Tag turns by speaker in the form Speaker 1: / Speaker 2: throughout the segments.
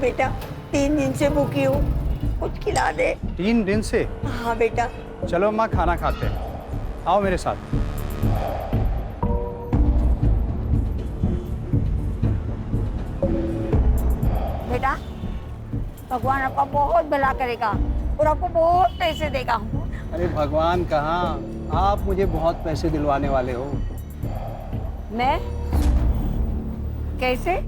Speaker 1: बेटा 3 दिन से भूखी हूँ, कुछ खिला दे।
Speaker 2: 3 दिन से?
Speaker 1: हाँ बेटा।
Speaker 2: चलो अम्मा खाना खाते हैं, आओ मेरे साथ।
Speaker 1: बेटा भगवान आपका बहुत भला करेगा और आपको बहुत पैसे देगा।
Speaker 2: अरे भगवान कहाँ, आप मुझे बहुत पैसे दिलवाने वाले हो।
Speaker 1: मैं कैसे?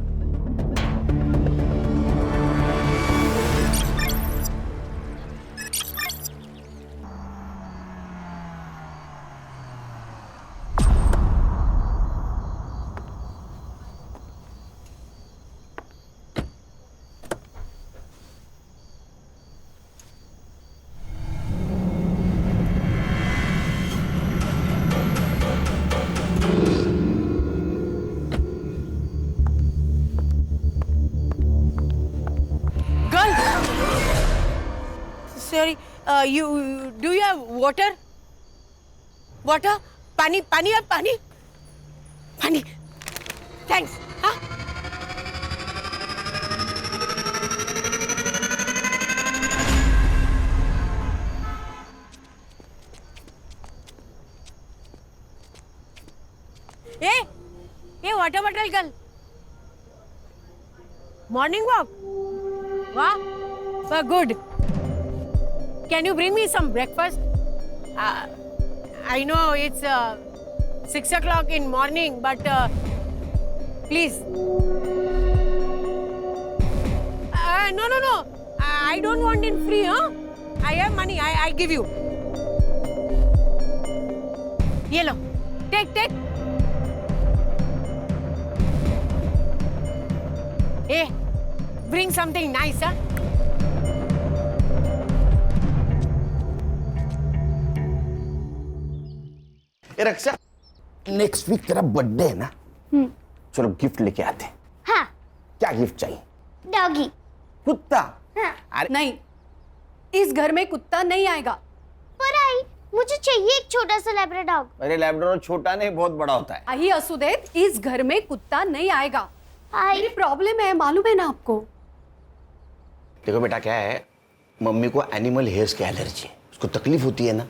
Speaker 3: Sorry, do you have water? Water? पानी पानी है पानी? पानी. Thanks. हाँ? ये water bottle girl. Morning walk. वाह, वाह good. Can you bring me some breakfast? I know it's 6 o'clock in morning, but please. No. I don't want it free, huh? I have money. I give you. Ye lo. Take. Hey, bring something nice, huh?
Speaker 4: A Raksha, next week तेरा birthday है ना? चलो gift लेके आते हैं।
Speaker 5: हाँ।
Speaker 4: क्या gift चाहिए?
Speaker 5: डॉगी।
Speaker 4: कुत्ता?
Speaker 5: हाँ।
Speaker 4: अरे
Speaker 6: नहीं, इस घर में कुत्ता नहीं आएगा।
Speaker 5: पर आई, मुझे चाहिए एक छोटा सा लैब्राडोर डॉग।
Speaker 4: अरे लैब्राडोर छोटा नहीं, बहुत बड़ा होता है।
Speaker 6: आई असू दे, इस घर में कुत्ता नहीं आएगा।
Speaker 5: आई
Speaker 6: मेरी प्रॉब्लम है, मालूम है ना आपको?
Speaker 4: देखो बेटा, क्या है, मम्मी को एनिमल हेयर्स की एलर्जी है, उसको तकलीफ होती है ना।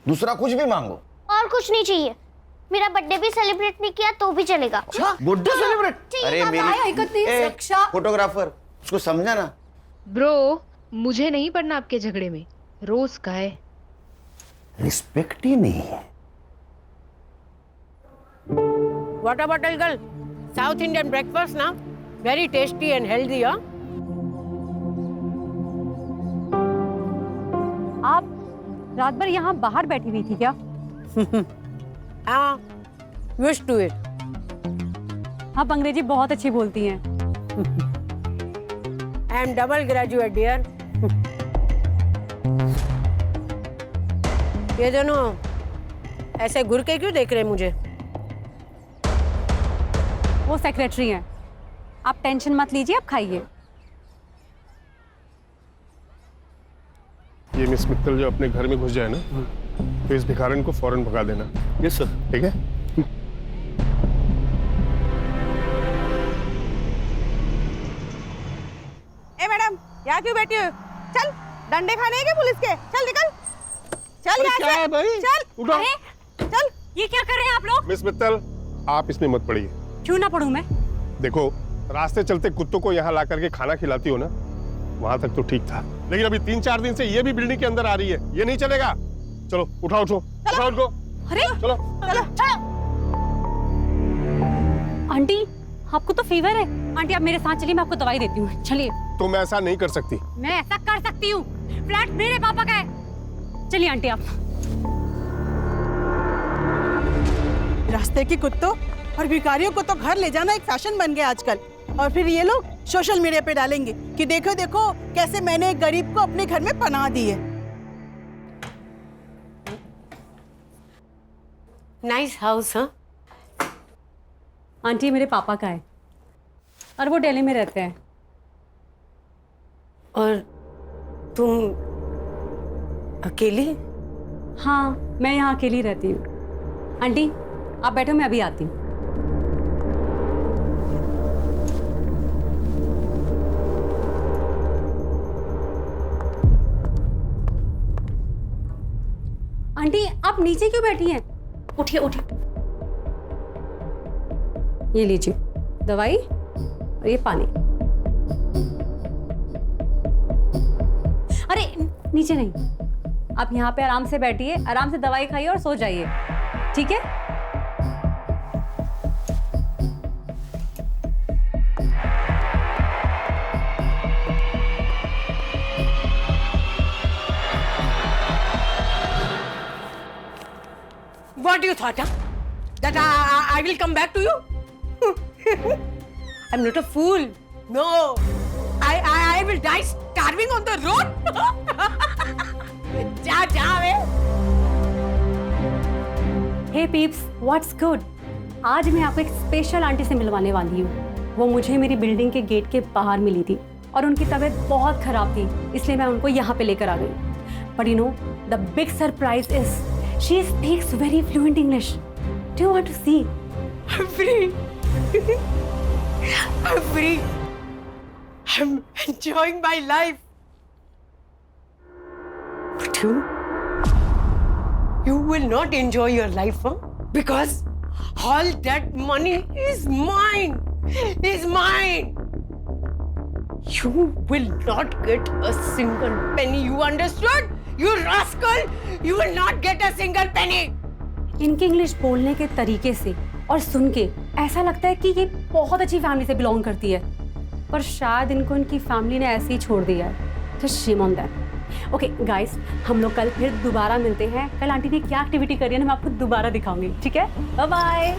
Speaker 4: दूसरा कुछ भी मांगो।
Speaker 5: और कुछ नहीं चाहिए। मेरा बर्थडे भी सेलिब्रेट नहीं किया तो भी चलेगा।
Speaker 4: Birthday celebrate? अरे मेरी फोटोग्राफर, उसको समझा ना।
Speaker 7: ब्रो, मुझे नहीं पड़ना आपके झगड़े में। रोज का है,
Speaker 4: रिस्पेक्ट ही नहीं है।
Speaker 3: Water bottle girl. South Indian breakfast ना, very tasty and healthy, huh?
Speaker 6: आप रात भर यहाँ बाहर बैठी हुई थी क्या?
Speaker 3: हाँ, used to it.
Speaker 6: आप अंग्रेजी बहुत अच्छी बोलती हैं।
Speaker 3: I am double graduate, dear. ये दोनों ऐसे घूर के क्यों देख रहे हैं मुझे?
Speaker 6: वो सेक्रेटरी हैं। आप टेंशन मत लीजिए, आप खाइए।
Speaker 8: ये मिस मित्तल जो अपने घर में घुस जाए ना, तो इस भिखारन को फौरन भगा देना।
Speaker 4: Yes sir.
Speaker 8: ठीक है?
Speaker 3: ए मैडम, यहाँ क्यों बैठी हो? चल, डंडे खाने हैं क्या पुलिस के? चल निकल, चल यहाँ से।
Speaker 8: क्या है भाई?
Speaker 3: चल,
Speaker 8: उठो।
Speaker 3: चल।
Speaker 6: ये क्या कर रहे हैं आप लोग?
Speaker 8: मिस मित्तल, आप इसमें मत पड़िए।
Speaker 6: क्यों ना पढ़ूं मैं?
Speaker 8: देखो, रास्ते चलते कुत्तों को यहाँ ला करके खाना खिलाती हो ना, वहां तक तो ठीक था, लेकिन अभी 3-4 दिन से ये भी बिल्डिंग के अंदर आ रही है, ये नहीं चलेगा। चलो उठाओ उनको।
Speaker 6: अरे
Speaker 8: चलो।
Speaker 6: आंटी, आपको तो फीवर है। आंटी आप मेरे साथ चलिए, मैं आपको दवाई देती हूँ। चलिए।
Speaker 8: तुम ऐसा नहीं कर सकती।
Speaker 6: मैं ऐसा कर सकती हूँ, फ्लैट मेरे पापा का है। चलिए आंटी आप।
Speaker 9: रास्ते के कुत्तों और भिखारियों को तो घर ले जाना एक फैशन बन गया आजकल, और फिर ये लोग सोशल मीडिया पे डालेंगे कि देखो देखो कैसे मैंने एक गरीब को अपने घर में पनाह दी है।
Speaker 3: नाइस हाउस, हाँ?
Speaker 6: आंटी मेरे पापा का है और वो दिल्ली में रहते हैं।
Speaker 3: और तुम अकेली?
Speaker 6: हाँ, मैं यहाँ अकेली रहती हूँ। आंटी आप बैठो, मैं अभी आती हूँ। आंटी आप नीचे क्यों बैठी हैं? उठिए उठिए, ये लीजिए दवाई और ये पानी। अरे नीचे नहीं, आप यहाँ पे आराम से बैठिए, आराम से दवाई खाइए और सो जाइए, ठीक है?
Speaker 3: What you thought, huh? That I will come back to you? I'm not a fool. No. I will die starving on the road. जा वे.
Speaker 6: हे पीप्स, व्हाट्स गुड? आज मैं आपको एक स्पेशल आंटी से मिलवाने वाली हूँ। वो मुझे मेरी बिल्डिंग के गेट के बाहर मिली थी और उनकी तबीयत बहुत खराब थी, इसलिए मैं उनको यहाँ पे लेकर आ गई। But you know the big surprise is she speaks very fluent English. Do you want to see?
Speaker 3: I'm free. I'm free. I'm enjoying my life. But you will not enjoy your life, huh? Because all that money is mine. Is mine. You will not get a single penny. You understood? You rascal! You will not get a single penny.
Speaker 6: इनके English बोलने के तरीके से और सुन के ऐसा लगता है कि ये बहुत अच्छी फैमिली से बिलोंग करती है, पर शायद इनको इनकी फैमिली ने ऐसे ही छोड़ दिया है। तो shame on that. Okay guys, हम लोग कल फिर दोबारा मिलते हैं। कल आंटी ने क्या एक्टिविटी करी है ना, मैं आपको दोबारा दिखाऊंगी, ठीक है? Bye bye.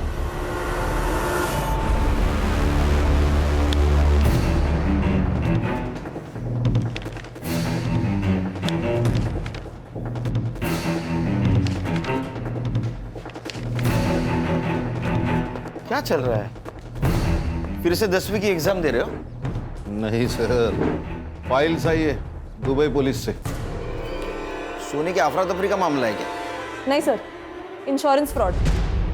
Speaker 4: क्या चल रहा है? फिर से 10वीं की एग्जाम दे रहे हो?
Speaker 10: नहीं सर, फाइल्स आई है दुबई पुलिस से।
Speaker 4: सोने की अफरा तफरी का मामला है क्या?
Speaker 11: नहीं sir, insurance fraud.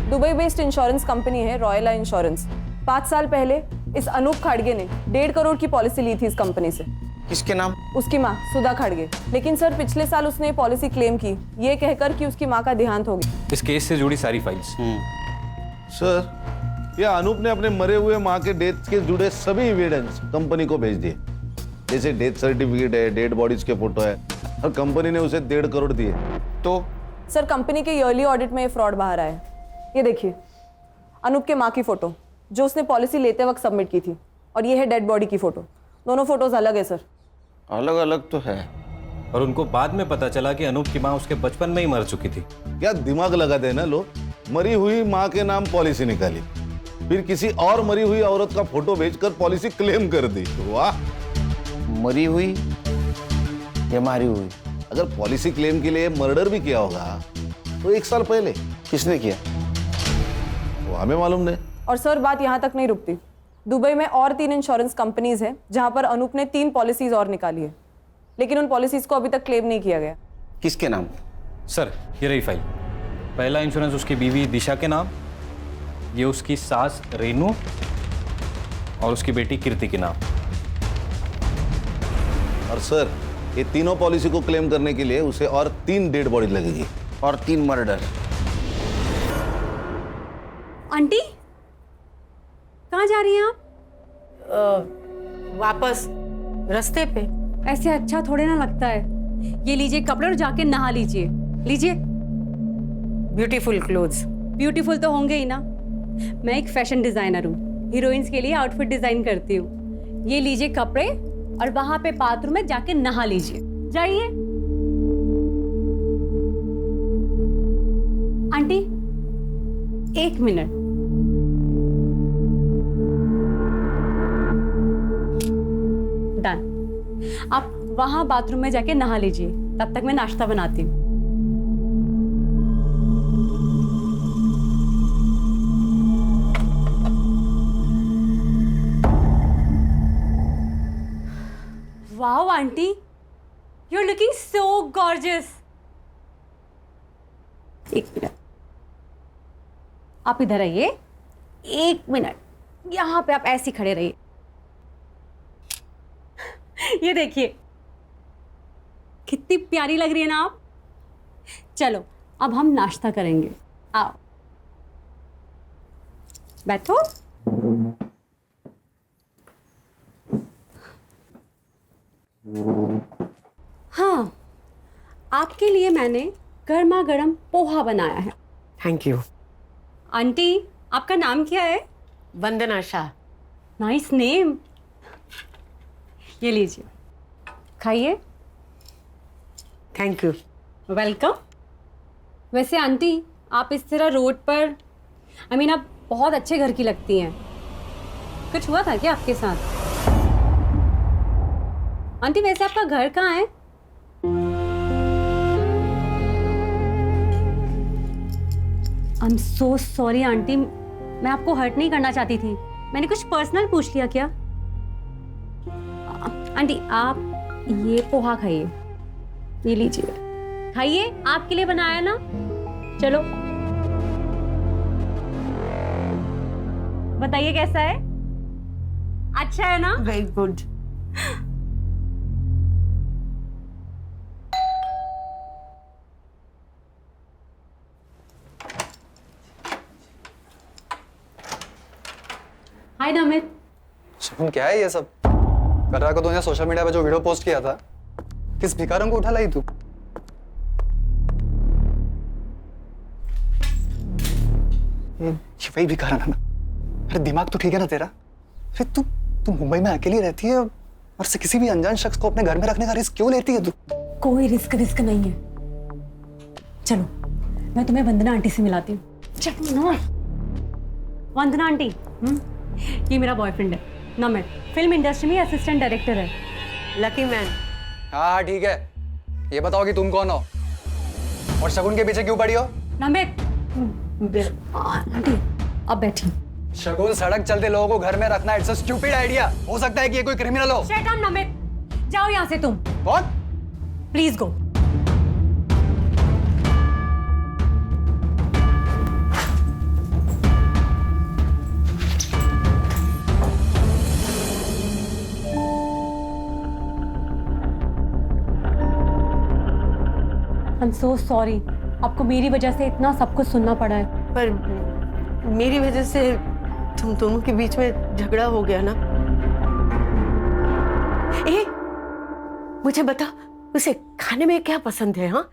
Speaker 11: Dubai based insurance company है रॉयला इंश्योरेंस। 5 साल पहले इस अनूप खाड़गे ने 1.5 करोड़ की पॉलिसी ली थी इस कंपनी से।
Speaker 4: किसके नाम?
Speaker 11: उसकी माँ सुधा खाड़गे। लेकिन सर पिछले साल उसने पॉलिसी क्लेम की, ये कहकर कि उसकी माँ का देहांत हो गया।
Speaker 12: इस केस से जुड़ी सारी फाइल्स।
Speaker 10: सर, यह अनूप ने अपने मरे हुए माँ के डेथ के जुड़े सभी एविडेंस कंपनी को भेज दिए, जैसे डेथ सर्टिफिकेट है, डेड बॉडीज के फोटो है, और कंपनी ने उसे 1.5 करोड़ दिए।
Speaker 4: तो
Speaker 11: सर कंपनी के ईयरली ऑडिट में ये फ्रॉड बाहर आया है। ये देखिए अनूप के माँ की फोटो जो उसने पॉलिसी लेते वक्त सबमिट की थी, और ये है डेड बॉडी की फोटो। दोनों फोटोज अलग है सर।
Speaker 4: अलग अलग तो है,
Speaker 12: और उनको बाद में पता चला कि अनूप की माँ उसके बचपन में ही मर चुकी थी।
Speaker 10: क्या दिमाग लगाते हैं ना लोग? मरी हुई माँ के नाम पॉलिसी निकाली, फिर किसी और मरी हुई औरत का फोटो भेजकर पॉलिसी क्लेम कर दी। वाह!
Speaker 4: मरी हुई या मारी हुई?
Speaker 10: अगर पॉलिसी क्लेम के लिए मर्डर भी किया होगा तो 1 साल पहले।
Speaker 4: किसने किया
Speaker 10: वो हमें मालूम नहीं।
Speaker 11: और सर बात यहाँ तक नहीं रुकती। दुबई में और 3 इंश्योरेंस कंपनीज हैं जहाँ पर अनूप ने 3 पॉलिसीज और निकाली है, लेकिन उन पॉलिसीज को अभी तक क्लेम नहीं किया गया।
Speaker 4: किसके नाम?
Speaker 12: सर ये रही फाइल। पहला इंश्योरेंस उसकी बीवी दिशा के नाम, ये उसकी सास रेनू और उसकी बेटी कीर्ति के नाम।
Speaker 10: और सर ये तीनों पॉलिसी को क्लेम करने के लिए उसे और 3 डेड बॉडी लगेगी
Speaker 4: और 3 मर्डर।
Speaker 6: आंटी कहाँ जा रही हैं आप?
Speaker 3: वापस रास्ते पे।
Speaker 6: ऐसे अच्छा थोड़े ना लगता है। ये लीजिए कपड़े और जाके नहा लीजिए। लीजिए।
Speaker 3: Beautiful clothes.
Speaker 6: ब्यूटीफुल तो होंगे ही ना, मैं एक फैशन डिजाइनर हूँ, हीरोइंस के लिए आउटफिट डिजाइन करती हूँ। ये लीजिए कपड़े और वहां पे बाथरूम में जाके नहा लीजिए। जाइए। Aunty 1 minute. डन। आप वहां बाथरूम में जाके नहा लीजिए, तब तक मैं नाश्ता बनाती हूँ। Wow, aunty, you're looking so gorgeous. 1 minute, आप इधर आइए। 1 मिनट, यहाँ पे आप ऐसे खड़े रहिए। ये देखिए कितनी प्यारी लग रही है ना आप। चलो अब हम नाश्ता करेंगे। आओ बैठो। हाँ, आपके लिए मैंने गर्मा गर्म पोहा बनाया है।
Speaker 3: Thank you.
Speaker 6: आंटी, आपका नाम क्या है?
Speaker 3: वंदना शाह।
Speaker 6: Nice name. ये लीजिए, खाइए।
Speaker 3: Thank you.
Speaker 6: वेलकम। वैसे आंटी, आप इस तरह रोड पर आप बहुत अच्छे घर की लगती हैं। कुछ हुआ था क्या आपके साथ? आंटी, वैसे आपका घर कहाँ है? I am so sorry aunty, मैं आपको हर्ट नहीं करना चाहती थी। मैंने कुछ पर्सनल पूछ लिया क्या? आंटी, आप ये पोहा खाइए। ये लीजिए, खाइए, आपके लिए बनाया ना। चलो बताइए कैसा है? अच्छा है ना?
Speaker 3: Very good.
Speaker 6: Hi Namit.
Speaker 2: Shagun, क्या है ये सब? कर रहा को तूने सोशल मीडिया पे जो वीडियो पोस्ट किया था, किस भिखारन को उठा लाई तू? ये वही भिखारन है ना? अरे दिमाग तो ठीक है ना तेरा? अरे तू मुंबई में अकेली रहती है और से किसी भी अनजान शख्स को अपने घर में रखने का रिस्क क्यों लेती है तू?
Speaker 6: कोई रिस्क नहीं है। चलो मैं तुम्हें वंदना आंटी से मिलाती हूँ। चलो ना। वंदना आंटी, ये मेरा बॉयफ्रेंड है नमित, फिल्म इंडस्ट्री में असिस्टेंट डायरेक्टर है।
Speaker 3: Lucky man.
Speaker 2: हाँ ठीक है, ये बताओ कि तुम कौन हो और शगुन के पीछे क्यों पड़ी हो?
Speaker 6: नमित, आंटी अब बैठी।
Speaker 2: शगुन, सड़क चलते लोगों को घर में रखना इट्स अ स्टूपिड आइडिया। हो सकता है कि ये कोई क्रिमिनल हो।
Speaker 6: शट अप नमित, जाओ यहाँ से तुम।
Speaker 2: कौन?
Speaker 6: Please go. I'm so sorry, आपको मेरी वजह से इतना सब कुछ सुनना पड़ा है।
Speaker 3: पर मेरी वजह से तुम दोनों के बीच में झगड़ा हो गया ना। मुझे बता, उसे खाने में क्या पसंद है? हाँ,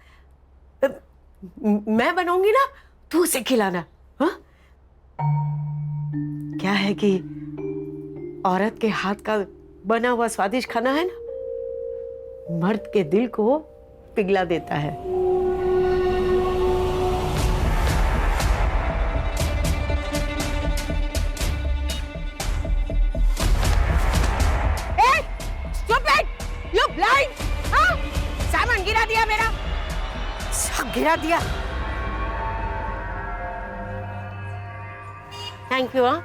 Speaker 3: मैं बनाऊंगी ना, तू उसे खिलाना। हाँ, क्या है कि औरत के हाथ का बना हुआ स्वादिष्ट खाना है ना, मर्द के दिल को पिघला देता है। You blind? हाँ? सामान गिरा दिया मेरा, सब गिरा दिया। Thank you. हाँ,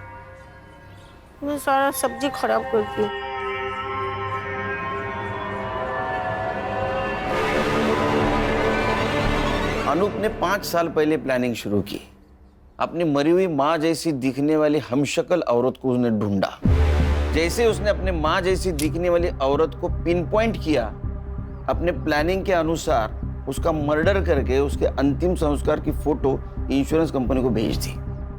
Speaker 3: मैं सारा सब्जी खराब करती हूँ।
Speaker 4: अनूप ने 5 साल पहले प्लानिंग शुरू की। अपनी मरी हुई माँ जैसी दिखने वाली हमशक्ल औरत को उसने ढूंढा। जैसे उसने अपने माँ जैसी दिखने वाली औरत को पिन पॉइंट किया, अपने प्लानिंग के अनुसार उसका मर्डर करके उसके अंतिम संस्कार की फोटो इंश्योरेंस कंपनी को भेज दी।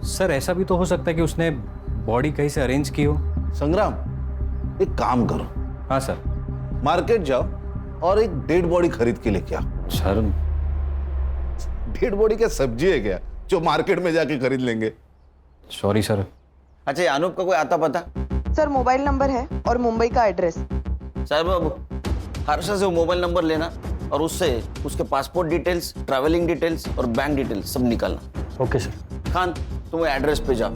Speaker 12: सर, ऐसा भी तो हो सकता है कि उसने बॉडी कहीं से अरेंज की हो।
Speaker 10: संग्राम, एक काम करो।
Speaker 12: हाँ सर।
Speaker 10: मार्केट जाओ और एक डेड बॉडी खरीद के लेके आओ।
Speaker 12: सर,
Speaker 10: डेड बॉडी क्या सब्जी है क्या जो मार्केट में जाके खरीद लेंगे?
Speaker 12: Sorry sir.
Speaker 4: अच्छा, ये अनूप का कोई आता पता?
Speaker 11: सर, मोबाइल नंबर है और मुंबई का एड्रेस।
Speaker 4: सर बाबू, हर्षा से वो मोबाइल नंबर लेना और उससे उसके पासपोर्ट डिटेल्स, ट्रैवलिंग डिटेल्स और बैंक डिटेल्स सब निकालना।
Speaker 2: Okay sir.
Speaker 4: खान, तुम एड्रेस पे जाओ।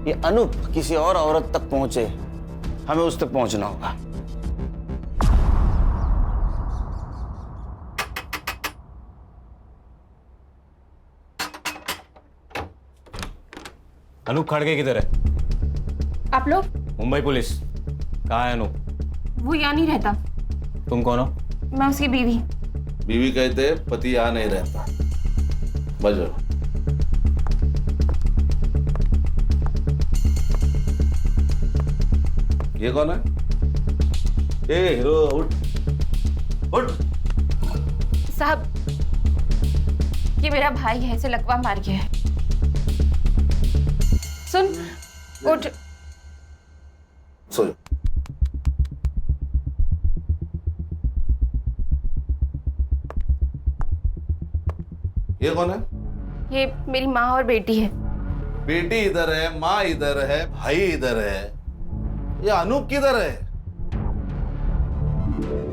Speaker 4: ये अनूप किसी और औरत तक पहुंचे, हमें उस तक पहुंचना होगा।
Speaker 12: अनूप खड़गे किधर है?
Speaker 7: आप लोग?
Speaker 12: मुंबई पुलिस। कहाँ है अनूप?
Speaker 7: वो यहाँ नहीं रहता।
Speaker 12: तुम कौन हो?
Speaker 7: मैं उसकी बीवी।
Speaker 10: बीवी कहते पति यहाँ नहीं रहता। बजो। ये कौन है? ए हीरो, उठ उठ।
Speaker 7: साहब,
Speaker 13: ये मेरा भाई है, इसे लकवा मार गया है। सुन, उठ।
Speaker 10: सो जाओ। ये कौन है?
Speaker 13: ये मेरी माँ और बेटी है।
Speaker 10: बेटी इधर है, माँ इधर है, भाई इधर है। ये अनूप किधर है?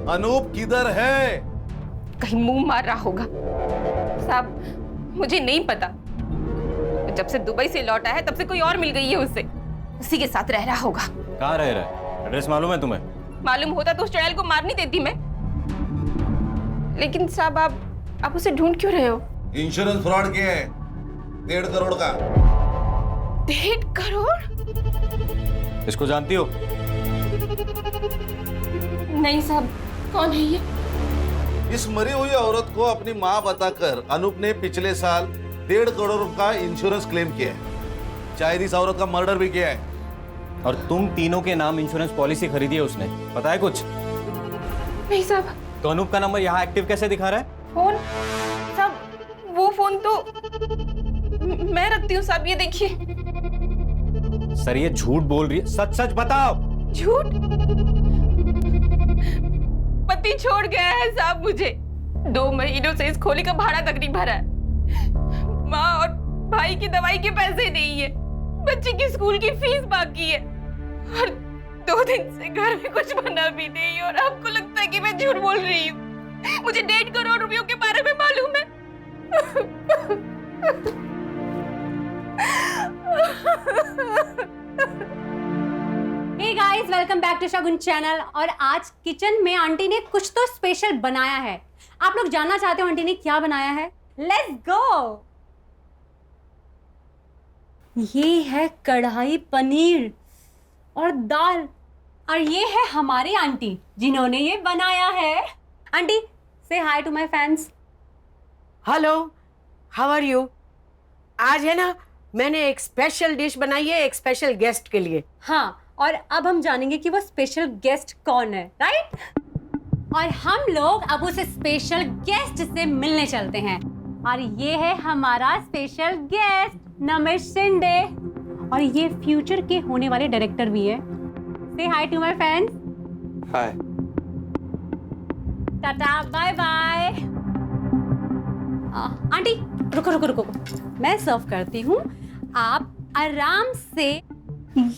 Speaker 10: अनूप किधर है?
Speaker 13: कहीं मुंह मार रहा होगा। साहब, मुझे नहीं पता। जब से दुबई से लौटा है तब से कोई और मिल गई है उसे, उसी के साथ रह रहा होगा।
Speaker 12: कहाँ रह रहा है? एड्रेस मालूम है तुम्हें?
Speaker 13: मालूम होता तो उस चुड़ैल को मार नहीं देती मैं। लेकिन साहब, आप उसे ढूंढ क्यों रहे हो?
Speaker 10: इंश्योरेंस फ्रॉड किया है 1.5 करोड़ का।
Speaker 13: 1.5 करोड़?
Speaker 12: इसको जानती हो?
Speaker 13: नहीं साहब, कौन है ये?
Speaker 10: इस मरी हुई औरत को अपनी माँ बताकर अनूप ने पिछले साल 1.5 करोड़ का इंश्योरेंस क्लेम किया है। शायद इस औरत का मर्डर भी किया है।
Speaker 12: और तुम तीनों के नाम इंश्योरेंस पॉलिसी खरीदी है उसने, पता है कुछ?
Speaker 13: नहीं साहब।
Speaker 12: तो अनूप का नंबर यहाँ एक्टिव कैसे दिखा रहा है?
Speaker 13: फोन साहब, वो फोन तो मैं रखती हूँ साहब, ये देखिए।
Speaker 12: सर ये झूठ बोल रही है, सच सच बताओ।
Speaker 13: झूठ? पति छोड़ गया है साहब मुझे। 2 महीनों से इस खोली का भाड़ा तक नहीं भरा है। माँ और भाई की दवाई के पैसे नहीं है, बच्चे की स्कूल की फीस बाकी है, और 2 दिन से घर में कुछ बना भी नहीं। और आपको लगता है कि मैं झूठ बोल रही हूँ? मुझे 1.5 करोड़ रुपयों के बारे में मालूम है।
Speaker 6: Hey guys, welcome back to Shagun channel. और आज किचन में आंटी ने कुछ तो स्पेशल बनाया है। आप लोग जानना चाहते हो आंटी ने क्या बनाया है? Let's go. ये है कढ़ाई पनीर और दाल, और ये है हमारी आंटी जिन्होंने ये बनाया है। Aunty, say hi to my fans.
Speaker 3: Hello, how are you? आज है ना, मैंने एक स्पेशल डिश बनाई है एक स्पेशल गेस्ट के लिए।
Speaker 6: हाँ, और अब हम जानेंगे कि वो स्पेशल गेस्ट कौन है, राइट? और हम लोग अब उस स्पेशल गेस्ट से मिलने चलते हैं। और ये है हमारा स्पेशल गेस्ट नमित शिंदे, और ये फ्यूचर के होने वाले डायरेक्टर भी है। Say hi to my fans.
Speaker 2: Hi.
Speaker 6: Tata, bye bye. Aunty रुको रुको रुको, मैं सर्व करती हूँ, आप आराम से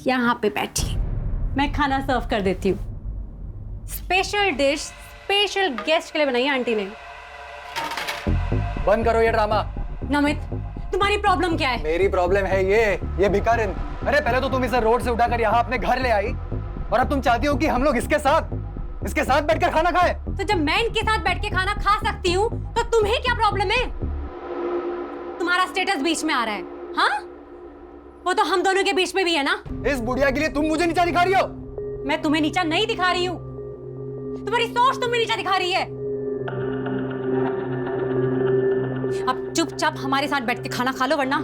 Speaker 6: यहाँ पे बैठिए, मैं खाना सर्व कर देती हूँ। स्पेशल डिश स्पेशल गेस्ट के लिए बनाई है आंटी ने।
Speaker 2: बंद करो ये ड्रामा।
Speaker 6: नमित, तुम्हारी प्रॉब्लम क्या है?
Speaker 2: मेरी प्रॉब्लम है ये भिखारिन। अरे पहले तो तुम इसे रोड से उठाकर यहाँ अपने घर ले आई, और अब तुम चाहती हो कि हम लोग इसके साथ बैठकर खाना खाएं।
Speaker 6: तो जब मैं इनके साथ बैठ के खाना खा सकती हूँ तो तुम्हें क्या प्रॉब्लम है? तुम्हारा स्टेटस बीच में आ रहा है, हाँ? वो तो हम दोनों के बीच में भी है ना।
Speaker 2: इस बुढ़िया के लिए तुम मुझे नीचा दिखा रही हो?
Speaker 6: मैं तुम्हें नीचा नहीं दिखा रही हूँ, तुम्हारी सोच तुम्हें नीचा दिखा रही है। अब चुपचाप हमारे साथ बैठ के खाना खा लो, वरना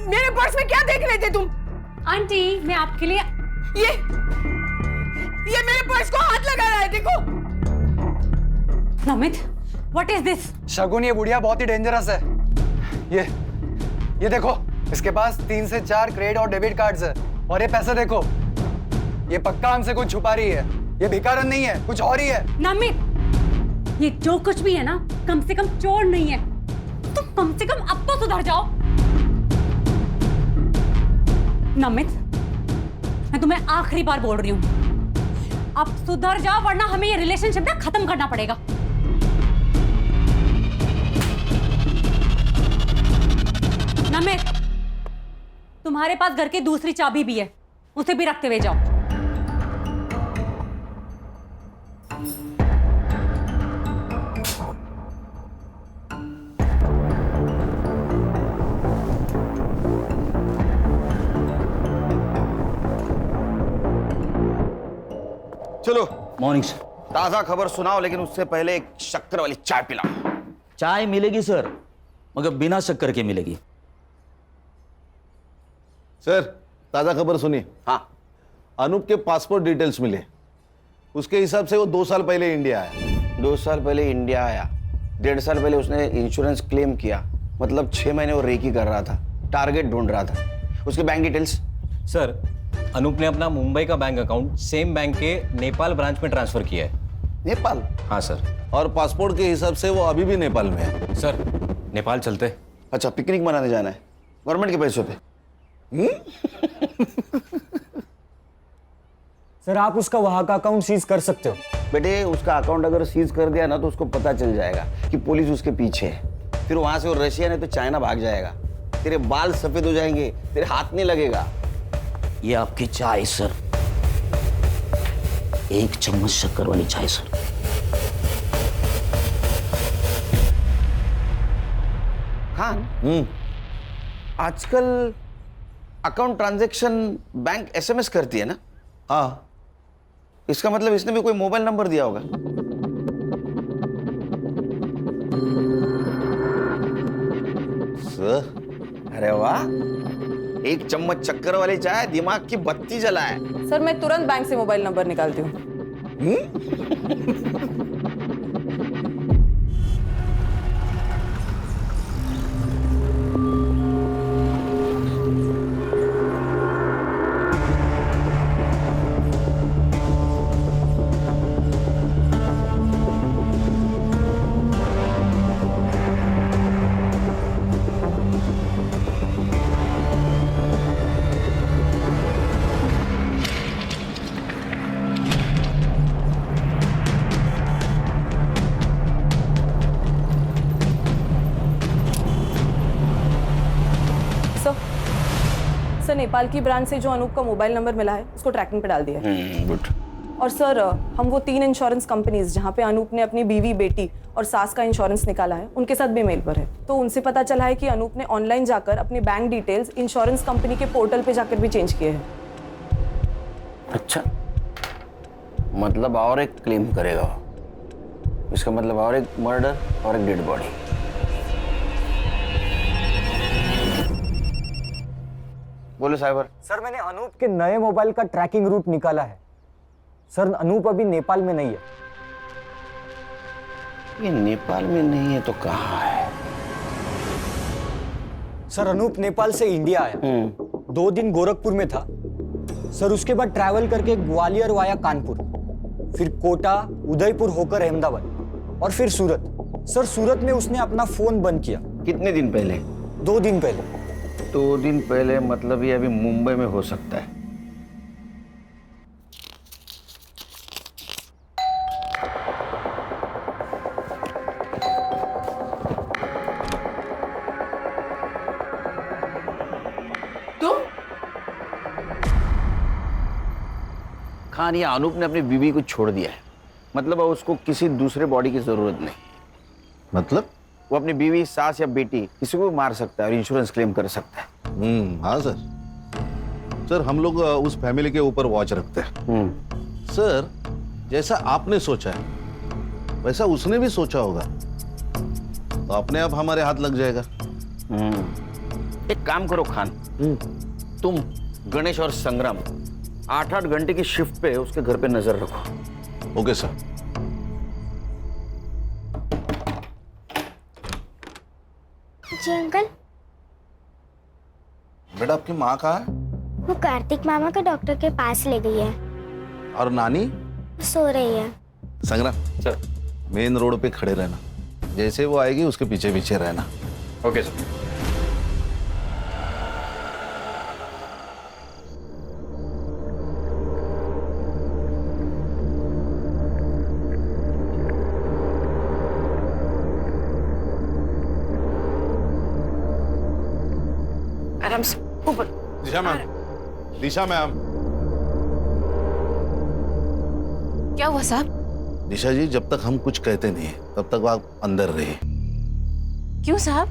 Speaker 3: मेरे पर्स में क्या देख रहे थे तुम?
Speaker 6: आंटी, मैं आपके लिए
Speaker 3: ये मेरे पर्स को हाथ लगा रहा है, देखो।
Speaker 6: Namit, what is this?
Speaker 2: Shagun, ये बुढ़िया बहुत ही डेंजरस है। ये देखो, इसके पास 3 से 4 क्रेडिट और डेबिट कार्ड्स है, और ये पैसे देखो, ये पक्का हमसे कुछ छुपा रही है। ये भिखारन नहीं है, कुछ और ही है।
Speaker 6: नमित, ये जो कुछ भी है ना, कम से कम चोर नहीं है। तुम कम से कम अब तो सुधर जाओ। नमित, मैं तुम्हें आखिरी बार बोल रही हूँ, अब सुधर जाओ वरना हमें ये रिलेशनशिप ना खत्म करना पड़ेगा। नमित, तुम्हारे पास घर की दूसरी चाबी भी है, उसे भी रखते हुए जाओ।
Speaker 4: चलो
Speaker 14: मॉर्निंग सर।
Speaker 4: ताजा खबर सुनाओ, लेकिन उससे पहले एक शक्कर वाली चाय पिलाओ।
Speaker 14: चाय मिलेगी सर, मगर बिना शक्कर के मिलेगी।
Speaker 10: सर ताजा खबर सुनिए।
Speaker 4: हाँ,
Speaker 10: अनूप के पासपोर्ट डिटेल्स मिले। उसके हिसाब से वो 2 साल पहले इंडिया आया।
Speaker 4: 2 साल पहले इंडिया आया, 1.5 साल पहले उसने इंश्योरेंस क्लेम किया, मतलब 6 महीने वो रेकी कर रहा था, टारगेट ढूंढ रहा था। उसके बैंक डिटेल्स?
Speaker 12: सर, अनूप ने अपना मुंबई का बैंक अकाउंट सेम बैंक के नेपाल ब्रांच में ट्रांसफर किया है।
Speaker 4: नेपाल?
Speaker 12: हाँ सर।
Speaker 10: और पासपोर्ट के हिसाब से वो अभी भी नेपाल में है।
Speaker 12: सर, नेपाल चलते।
Speaker 4: अच्छा, पिकनिक मनाने जाना है गवर्नमेंट के पैसों पे?
Speaker 15: सर आप उसका वहां का अकाउंट सीज कर सकते हो।
Speaker 4: बेटे, उसका अकाउंट अगर सीज कर दिया ना तो उसको पता चल जाएगा कि पुलिस उसके पीछे है। फिर वहां से वो रशिया नहीं तो चाइना भाग जाएगा। तेरे बाल सफेद हो जाएंगे, तेरे हाथ नहीं लगेगा।
Speaker 14: ये आपकी चाय सर, 1 चम्मच शक्कर वाली चाय सर।
Speaker 4: खान, आजकल अकाउंट ट्रांजैक्शन बैंक एसएमएस करती है ना?
Speaker 10: हाँ।
Speaker 4: इसका मतलब इसने भी कोई मोबाइल नंबर दिया होगा।
Speaker 10: सर,
Speaker 4: अरे वाह, 1 चम्मच चक्कर वाली चाय दिमाग की बत्ती जलाए।
Speaker 11: सर मैं तुरंत बैंक से मोबाइल नंबर निकालती हूँ। सर नेपाल की ब्रांच से जो अनूप का मोबाइल नंबर मिला है उसको ट्रैकिंग पे डाल दिया है।
Speaker 4: गुड।
Speaker 11: और सर हम वो 3 इंश्योरेंस कंपनीज जहाँ पे अनूप ने अपनी बीवी, बेटी और सास का इंश्योरेंस निकाला है उनके साथ भी मेल पर है। तो उनसे पता चला है कि अनूप ने ऑनलाइन जाकर अपनी बैंक डिटेल्स इंश्योरेंस कंपनी के पोर्टल पे जाकर भी चेंज किए हैं।
Speaker 4: अच्छा, मतलब और एक क्लेम करेगा वो। इसका मतलब और एक मर्डर और एक डेड बॉडी। बोलो साइबर।
Speaker 15: सर मैंने अनूप के नए मोबाइल का ट्रैकिंग रूट निकाला है। सर अनूप अभी नेपाल में नहीं है।
Speaker 4: ये नेपाल में नहीं है तो कहाँ है?
Speaker 15: सर अनूप नेपाल से इंडिया आया, 2 दिन गोरखपुर में था सर। उसके बाद ट्रैवल करके ग्वालियर वाया कानपुर, फिर कोटा, उदयपुर होकर अहमदाबाद और फिर सूरत। सर सूरत में उसने अपना फोन बंद किया।
Speaker 4: कितने दिन पहले?
Speaker 15: 2 दिन पहले।
Speaker 4: 2 दिन पहले मतलब ये अभी मुंबई में हो सकता है। खान, ये अनूप ने अपनी बीवी को छोड़ दिया है, मतलब अब उसको किसी दूसरे बॉडी की जरूरत नहीं।
Speaker 10: मतलब?
Speaker 4: वो अपनी बीवी, सास या बेटी किसी को भी मार सकता है और इंश्योरेंस क्लेम कर सकता है।
Speaker 10: हाँ सर। सर हम लोग उस फैमिली के ऊपर वॉच रखते हैं। सर जैसा आपने सोचा है वैसा उसने भी सोचा होगा, तो अपने आप हमारे हाथ लग जाएगा।
Speaker 4: एक काम करो खान, तुम गणेश और संग्राम 8-8 घंटे की शिफ्ट पे उसके घर पे नजर रखो।
Speaker 10: Okay sir.
Speaker 5: जी अंकल।
Speaker 10: बेटा आपकी माँ कहाँ है?
Speaker 5: वो कार्तिक मामा को डॉक्टर के पास ले गई है।
Speaker 10: और नानी?
Speaker 5: सो रही है।
Speaker 10: संग्राम सर, मेन रोड पे खड़े रहना, जैसे वो आएगी उसके पीछे पीछे रहना।
Speaker 12: Okay sir.
Speaker 13: आराम से ऊपर।
Speaker 10: दिशा मैम, दिशा मैम।
Speaker 13: क्या हुआ साहब?
Speaker 10: दिशा जी, जब तक हम कुछ कहते नहीं तब तक आप अंदर रहिए।
Speaker 13: क्यों साहब?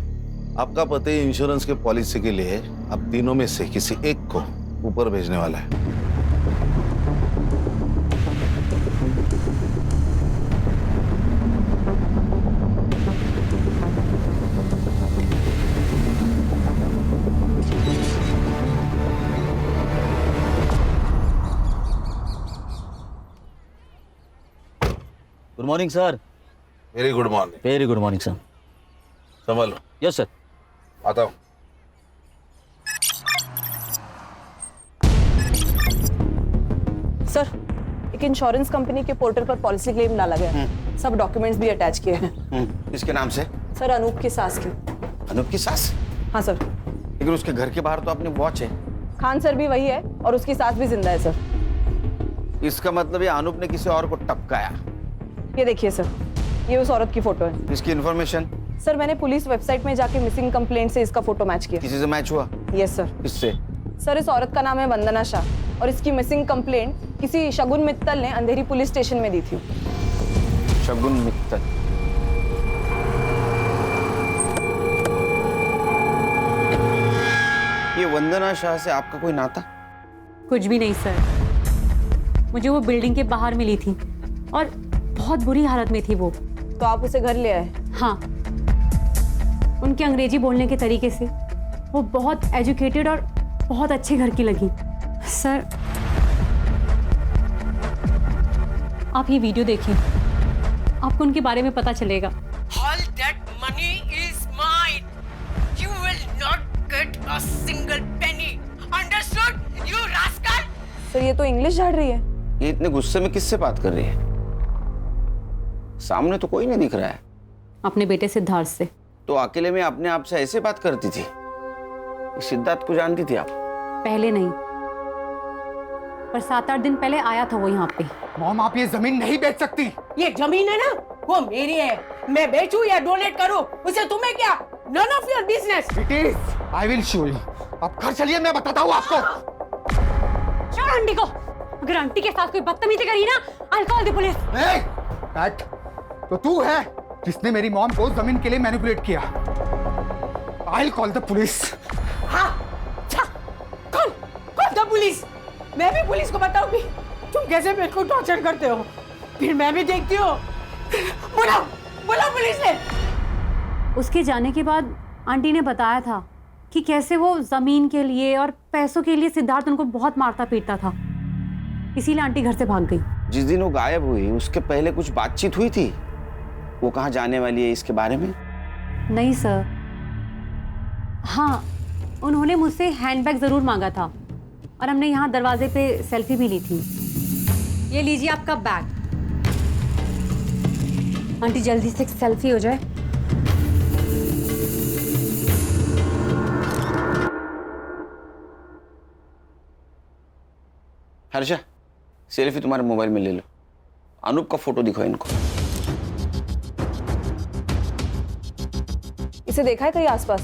Speaker 10: आपका पति इंश्योरेंस के पॉलिसी के लिए आप तीनों में से किसी एक को ऊपर भेजने वाला है।
Speaker 14: Good morning sir.
Speaker 10: Very good morning.
Speaker 14: Very good morning sir.
Speaker 10: संभालो।
Speaker 14: Yes sir.
Speaker 10: आता हूँ।
Speaker 11: सर, एक इंश्योरेंस कंपनी के पोर्टल पर पॉलिसी क्लेम डाला गया। सब डॉक्यूमेंट्स भी अटैच किए हैं।
Speaker 4: किसके नाम से?
Speaker 11: सर, अनूप की सास की।
Speaker 4: अनूप की सास?
Speaker 11: हाँ सर।
Speaker 4: लेकिन उसके घर के बाहर तो अपनी वॉच है।
Speaker 11: खान सर भी वही है और उसकी सास भी जिंदा है सर।
Speaker 4: इसका मतलब ये अनूप ने किसी और को टपकाया।
Speaker 11: ये देखिए सर, ये उस औरत की फोटो है।
Speaker 4: इसकी इन्फॉर्मेशन?
Speaker 11: सर, मैंने पुलिस वेबसाइट में जाके मिसिंग कंप्लेंट से इसका फोटो मैच किया।
Speaker 4: किसी से मैच हुआ?
Speaker 11: Yes sir.
Speaker 4: किससे?
Speaker 11: सर, इस औरत का नाम है वंदना शाह और इसकी मिसिंग कंप्लेंट किसी शगुन मित्तल ने अंधेरी पुलिस स्टेशन में दी थी।
Speaker 4: शगुन मित्तल? ये वंदना शाह से आपका कोई नाता?
Speaker 6: कुछ भी नहीं सर, मुझे वो बिल्डिंग के बाहर मिली थी और बहुत बुरी हालत में थी वो।
Speaker 11: तो आप उसे घर ले आए?
Speaker 6: हाँ, उनके अंग्रेजी बोलने के तरीके से वो बहुत एजुकेटेड और बहुत अच्छे घर की लगी। सर, आप ये वीडियो देखिए, आपको उनके बारे में पता चलेगा।
Speaker 3: All that money is mine. You will not get a single penny. Understood, you rascal?
Speaker 11: Sir, ये तो इंग्लिश झाड़ रही है।
Speaker 4: ये इतने गुस्से में किससे बात कर रही है? सामने तो कोई नहीं दिख रहा है।
Speaker 6: अपने बेटे सिद्धार्थ से।
Speaker 4: तो अकेले में अपने आप से ऐसे बात करती थी? सिद्धार्थ को जानती थी आप?
Speaker 6: पहले नहीं, पर 7-8 दिन पहले आया था वो यहाँ पे।
Speaker 2: मॉम, आप ये जमीन नहीं बेच सकती।
Speaker 3: ये जमीन है ना, वो मेरी है। मैं बेचूं या डोनेट करूं, उसे तुम्हें क्या? None of your business.
Speaker 2: It is. I will show you. आप घर चलिए, मैं बताता हूँ आपको।
Speaker 6: छोड़ आंटी को। अगर आंटी के साथ कोई बदतमीजी करी ना, I'll call the police.
Speaker 2: Cat, तो तू है जिसने मेरी मॉम को जमीन के लिए मैनिपुलेट किया। I'll call the police.
Speaker 3: हाँ, कौन था पुलिस? मैं भी पुलिस को बताऊंगी तुम कैसे मेरे को टॉर्चर करते हो। फिर मैं भी देखती हूँ। बुलाओ पुलिस ने।
Speaker 6: उसके जाने के बाद आंटी ने बताया था कि कैसे वो जमीन के लिए और पैसों के लिए सिद्धार्थ उनको बहुत मारता पीटता था, इसीलिए आंटी घर से भाग गई।
Speaker 4: जिस दिन वो गायब हुई उसके पहले कुछ बातचीत हुई थी? वो कहाँ जाने वाली है इसके बारे में?
Speaker 6: नहीं सर। हाँ, उन्होंने मुझसे हैंडबैग जरूर मांगा था और हमने यहाँ दरवाजे पे सेल्फी भी ली थी। ये लीजिए आपका बैग। आंटी जल्दी से एक सेल्फी हो जाए।
Speaker 4: हर्षा, सेल्फी तुम्हारे मोबाइल में ले लो। अनूप का फोटो दिखाओ इनको।
Speaker 11: इसे देखा है कहीं आसपास?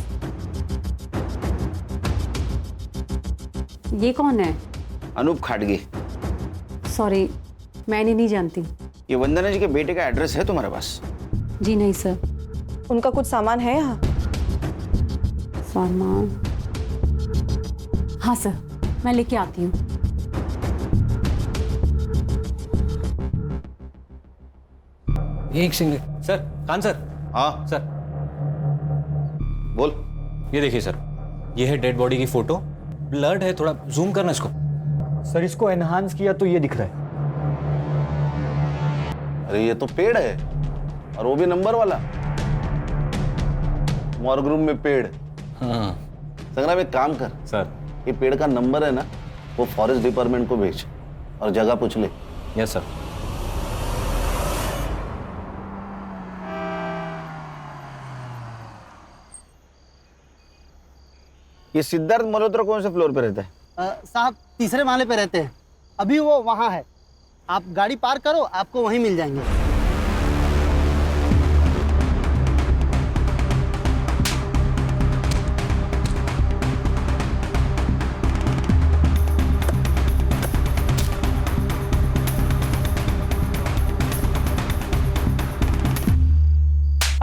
Speaker 6: ये कौन है?
Speaker 4: अनूप खाटगे।
Speaker 6: सॉरी, मैंने नहीं जानती।
Speaker 4: ये वंदना जी के बेटे का एड्रेस है तुम्हारे पास?
Speaker 6: जी नहीं सर।
Speaker 11: उनका कुछ सामान है यहाँ?
Speaker 6: सामान? हाँ सर, मैं लेके आती हूँ।
Speaker 12: एक सेकंड सर। खान सर।
Speaker 10: हाँ
Speaker 12: सर,
Speaker 10: बोल।
Speaker 12: ये देखिए सर, ये है डेड बॉडी की फोटो। ब्लड है, थोड़ा जूम करना इसको।
Speaker 15: सर, इसको एनहांस किया तो ये दिख रहा है।
Speaker 10: अरे ये तो पेड़ है, और वो भी नंबर वाला। मॉर्ग रूम में पेड़।
Speaker 12: हाँ
Speaker 10: संग्राम, एक काम कर
Speaker 12: सर,
Speaker 10: ये पेड़ का नंबर है ना, वो फॉरेस्ट डिपार्टमेंट को भेज और जगह पूछ ले।
Speaker 12: Yes sir.
Speaker 4: ये सिद्धार्थ मल्होत्रा कौन से फ्लोर पे रहता है?
Speaker 16: साहब, तीसरे माले पे रहते हैं। अभी वो वहाँ है, आप गाड़ी पार करो, आपको वहीं मिल जाएंगे।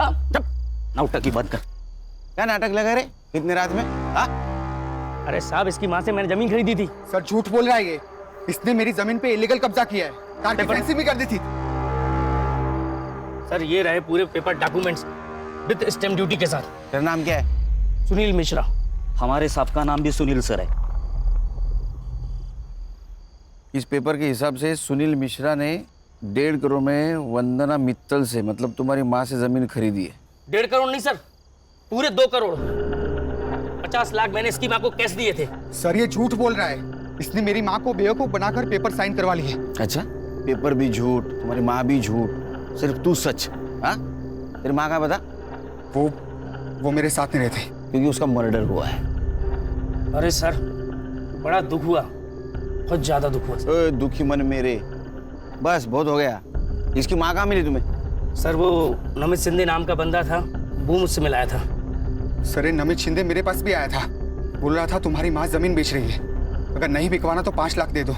Speaker 14: नाटक की बात कर।
Speaker 4: क्या नाटक लगा रे इतने रात में? हाँ?
Speaker 15: अरे साहब, इसकी माँ से मैंने जमीन खरीदी थी।
Speaker 2: सर झूठ बोल रहा है ये। इसने मेरी जमीन पे इलीगल कब्जा किया है, कार की फेंसिंग भी कर दी थी।
Speaker 15: सर ये रहे पूरे paper documents with stamp duty के साथ।
Speaker 4: तेरा नाम क्या है?
Speaker 15: सुनील मिश्रा।
Speaker 14: हमारे साहब का नाम भी सुनील सर है।
Speaker 4: इस पेपर के हिसाब से सुनील मिश्रा ने 1.5 करोड़ में वंदना मित्तल से, मतलब तुम्हारी माँ से जमीन खरीदी है।
Speaker 15: 1.5 करोड़ नहीं सर, पूरे 2 करोड़ 50 लाख मैंने इसकी माँ को कैश दिए थे।
Speaker 2: सर ये झूठ बोल रहा है। इसने मेरी माँ को बेवकूफ बनाकर पेपर साइन करवा लिए।
Speaker 4: अच्छा, पेपर भी झूठ, तुम्हारी माँ भी झूठ, सिर्फ तू सच। हाँ? तेरी माँ का बता?
Speaker 2: वो मेरे साथ नहीं रहते
Speaker 4: क्योंकि उसका मर्डर हुआ है।
Speaker 15: अरे सर बड़ा दुख हुआ, बहुत ज्यादा दुख हुआ।
Speaker 4: ओए दुखी मन मेरे, बस बहुत हो गया। इसकी माँ कहाँ मिली तुम्हें?
Speaker 15: सर वो नमित शिंदे नाम का बंदा था, वो मुझसे मिलाया था।
Speaker 2: सर ये नमित शिंदे मेरे पास भी आया था, बोल रहा था तुम्हारी माँ जमीन बेच रही है, अगर नहीं बिकवाना तो 5 लाख दे दो।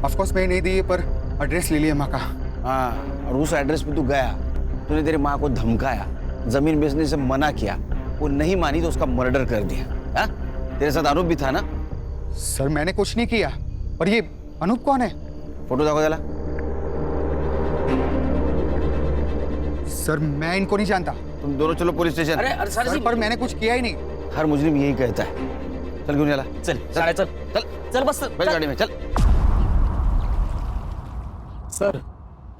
Speaker 2: ऑफकोर्स मैं नहीं दी पर एड्रेस ले लिया माँ का।
Speaker 4: हाँ, और उस एड्रेस पे तू गया, तूने तेरी माँ को धमकाया, जमीन बेचने से मना किया, वो नहीं मानी तो उसका मर्डर कर दिया। हाँ? तेरे साथ आरोप भी था ना?
Speaker 2: सर मैंने कुछ नहीं किया। और ये अनूप कौन है?
Speaker 4: फोटो देखो जरा।
Speaker 2: सर मैं इनको नहीं जानता।
Speaker 4: तुम दोनों चलो पुलिस स्टेशन।
Speaker 15: अरे सर जी,
Speaker 2: पर मैंने कुछ किया ही नहीं।
Speaker 4: हर मुजरिम यही कहता है। चल क्यों चला?
Speaker 14: चल सारे चल चल चल बस
Speaker 4: बैठ गाड़ी में चल।
Speaker 16: सर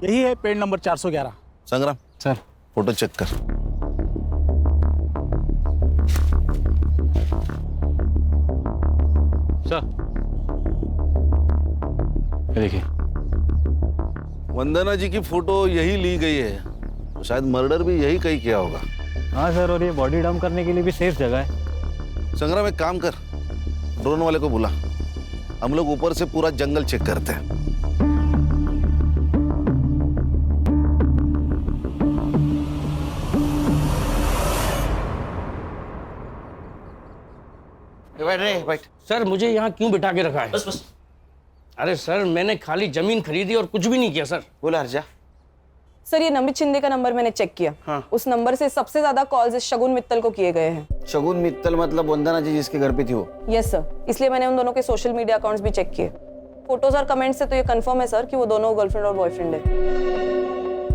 Speaker 16: यही है पेड़ नंबर 411।
Speaker 10: संग्राम
Speaker 2: सर
Speaker 10: फोटो चेक कर।
Speaker 12: सर देखिए,
Speaker 10: वंदना जी की फोटो यही ली गई है, तो शायद मर्डर भी यही कहीं किया होगा।
Speaker 12: हाँ सर, और ये बॉडी डंप करने के लिए भी सेफ जगह है।
Speaker 10: संग्राम एक काम कर, ड्रोन वाले को बुला, हम लोग ऊपर से पूरा जंगल चेक करते हैं।
Speaker 4: बैठ रे, बैठ।
Speaker 15: सर मुझे यहाँ क्यों बिठा के रखा है?
Speaker 14: बस बस।
Speaker 15: अरे सर मैंने खाली जमीन खरीदी और कुछ भी नहीं किया सर।
Speaker 4: बोला हर्षा।
Speaker 11: सर ये नमित शिंदे का नंबर मैंने चेक किया।
Speaker 4: हाँ।
Speaker 11: उस नंबर से सबसे ज्यादा कॉल्स शगुन मित्तल को किए गए हैं।
Speaker 4: शगुन मित्तल मतलब वंदना जी जिसके घर पे थी वो?
Speaker 11: यस सर, इसलिए मैंने उन दोनों के सोशल मीडिया अकाउंट्स भी चेक किए। फोटोज और कमेंट्स से तो ये कंफर्म है सर कि वो दोनों गर्लफ्रेंड और बॉयफ्रेंड है।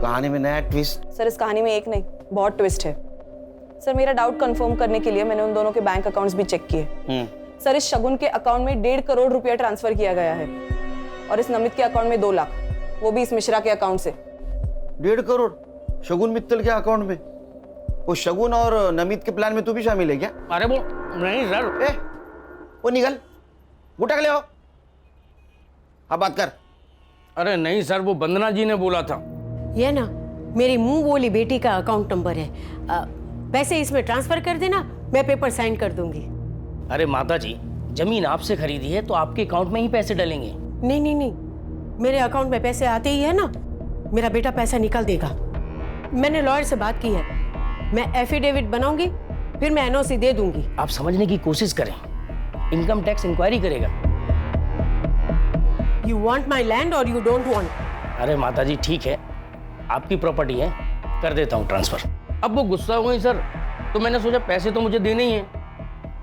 Speaker 4: कहानी में नया ट्विस्ट।
Speaker 11: सर इस कहानी में एक नहीं, बहुत ट्विस्ट है। सर मेरा डाउट कंफर्म करने के लिए मैंने उन दोनों के बैंक अकाउंट्स भी चेक किए। सर इस शगुन के अकाउंट में 1.5 करोड़ रुपया ट्रांसफर किया गया है और इस नमित के अकाउंट में 2 लाख, वो भी इस मिश्रा के अकाउंट से।
Speaker 4: 1.5 करोड़ शगुन मित्तल के अकाउंट में? वो शगुन और नमित के प्लान में तू भी शामिल है क्या?
Speaker 15: अरे वो नहीं सर।
Speaker 4: ए, वो निकल, उठा के ले आओ। अब बात कर।
Speaker 15: अरे नहीं सर, वो वंदना जी ने बोला था।
Speaker 3: ये ना मेरी मुंह बोली बेटी का अकाउंट नंबर है, पैसे इसमें ट्रांसफर कर देना, मैं पेपर साइन कर दूंगी।
Speaker 15: अरे माता जी, जमीन आपसे खरीदी है तो आपके अकाउंट में ही पैसे डलेंगे।
Speaker 3: नहीं नहीं नहीं, मेरे अकाउंट में पैसे आते ही है ना, मेरा बेटा पैसा निकाल देगा। मैंने लॉयर से बात की है, मैं एफिडेविट बनाऊंगी, फिर मैं एनओसी दे दूंगी।
Speaker 15: आप समझने की कोशिश करें, इनकम टैक्स इंक्वायरी करेगा।
Speaker 3: यू वांट माई लैंड और यू डोंट वांट?
Speaker 15: अरे माता जी ठीक है, आपकी प्रॉपर्टी है, कर देता हूँ ट्रांसफर। अब वो गुस्सा हो गई सर, तो मैंने सोचा पैसे तो मुझे देने ही हैं,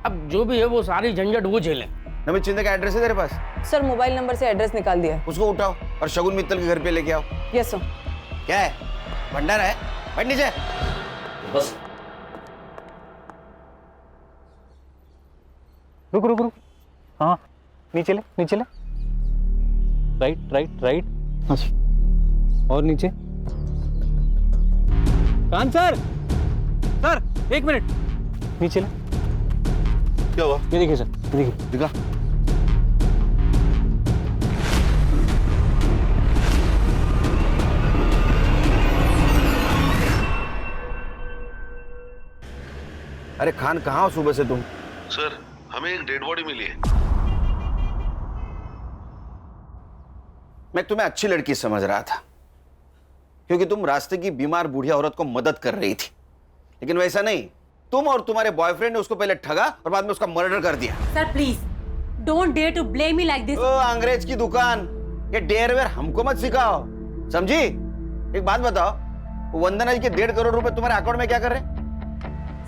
Speaker 15: अब जो भी है वो सारी झंझट वो झेलें।
Speaker 4: नमित शिंदे का एड्रेस है तेरे पास?
Speaker 11: सर मोबाइल नंबर से एड्रेस निकाल दिया है।
Speaker 4: उसको उठाओ और शगुन मित्तल के घर पे लेके आओ।
Speaker 11: Yes sir.
Speaker 4: क्या है, भंडारा है? बैठ नीचे।
Speaker 14: बस
Speaker 12: रुक रुक रुक, हाँ नीचे ले, नीचे ले, राइट राइट राइट, और नीचे। कान सर, सर 1 मिनट, नीचे ले।
Speaker 10: क्या हुआ?
Speaker 12: ये देखिए सर, ये देखिए।
Speaker 10: दिखा।
Speaker 4: अरे खान कहाँ हो सुबह से तुम?
Speaker 10: सर हमें एक डेड बॉडी मिली है।
Speaker 4: मैं तुम्हें अच्छी लड़की समझ रहा था क्योंकि तुम रास्ते की बीमार बूढ़ी औरत को मदद कर रही थी, लेकिन वैसा नहीं, तुम और तुम्हारे बॉयफ्रेंड ने उसको पहले ठगा और बाद में उसका मर्डर कर दिया।
Speaker 6: Sir please don't dare to blame me like this.
Speaker 4: ओ अंग्रेज की दुकान, ये डेयर वेयर हमको मत सिखाओ, समझी? एक बात बताओ, वंदना जी के 1.5 करोड़ रुपए तुम्हारे अकाउंट में क्या कर रहे हैं?